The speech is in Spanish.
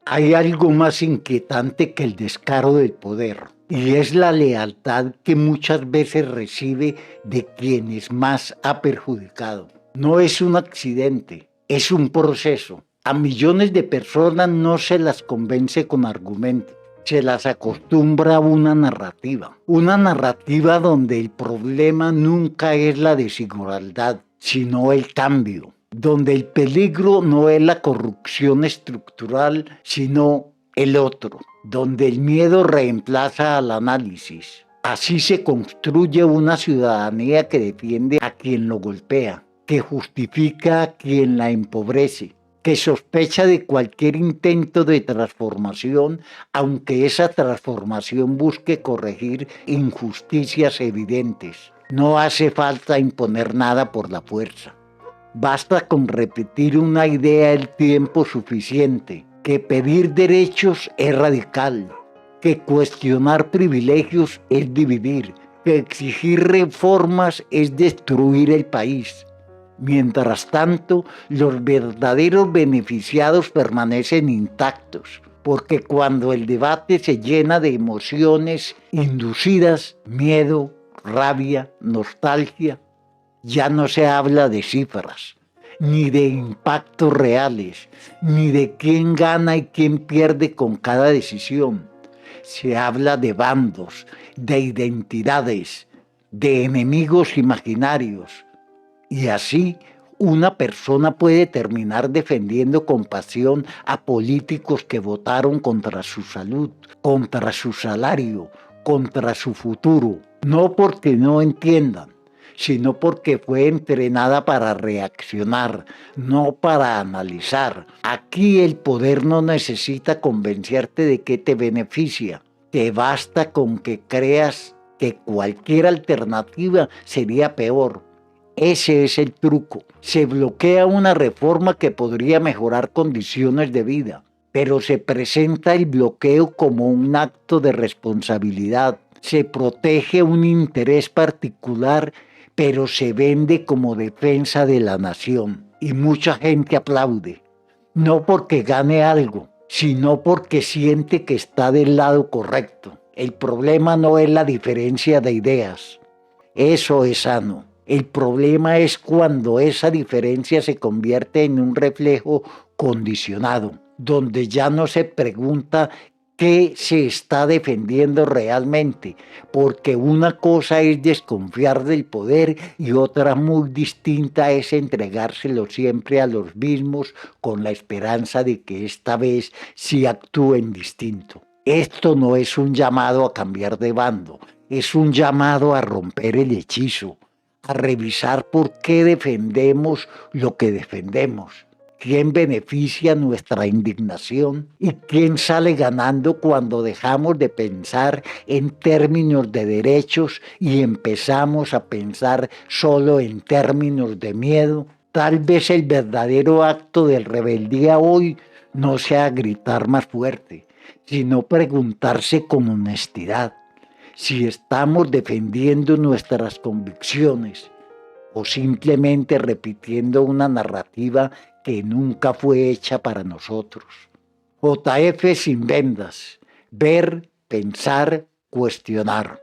Hay algo más inquietante que el descaro del poder, y es la lealtad que muchas veces recibe de quienes más ha perjudicado. No es un accidente, es un proceso. A millones de personas no se las convence con argumentos, se las acostumbra a una narrativa donde el problema nunca es la desigualdad, sino el cambio, donde el peligro no es la corrupción estructural, sino el otro, donde el miedo reemplaza al análisis. Así se construye una ciudadanía que defiende a quien lo golpea, que justifica a quien la empobrece, que sospecha de cualquier intento de transformación, aunque esa transformación busque corregir injusticias evidentes. No hace falta imponer nada por la fuerza. Basta con repetir una idea el tiempo suficiente, que pedir derechos es radical, que cuestionar privilegios es dividir, que exigir reformas es destruir el país. Mientras tanto, los verdaderos beneficiados permanecen intactos, porque cuando el debate se llena de emociones inducidas, miedo, rabia, nostalgia, ya no se habla de cifras, ni de impactos reales, ni de quién gana y quién pierde con cada decisión. Se habla de bandos, de identidades, de enemigos imaginarios. Y así una persona puede terminar defendiendo con pasión a políticos que votaron contra su salud, contra su salario, contra su futuro, no porque no entiendan, sino porque fue entrenada para reaccionar, no para analizar. Aquí el poder no necesita convencerte de que te beneficia, te basta con que creas que cualquier alternativa sería peor. Ese es el truco. Se bloquea una reforma que podría mejorar condiciones de vida, pero se presenta el bloqueo como un acto de responsabilidad. Se protege un interés particular, pero se vende como defensa de la nación. Y mucha gente aplaude, no porque gane algo, sino porque siente que está del lado correcto. El problema no es la diferencia de ideas. Eso es sano. El problema es cuando esa diferencia se convierte en un reflejo condicionado, donde ya no se pregunta qué se está defendiendo realmente, porque una cosa es desconfiar del poder y otra muy distinta es entregárselo siempre a los mismos con la esperanza de que esta vez sí actúen distinto. Esto no es un llamado a cambiar de bando, es un llamado a romper el hechizo, a revisar por qué defendemos lo que defendemos, quién beneficia nuestra indignación y quién sale ganando cuando dejamos de pensar en términos de derechos y empezamos a pensar solo en términos de miedo. Tal vez el verdadero acto de rebeldía hoy no sea gritar más fuerte, sino preguntarse con honestidad si estamos defendiendo nuestras convicciones o simplemente repitiendo una narrativa que nunca fue hecha para nosotros. JF sin vendas, ver, pensar, cuestionar.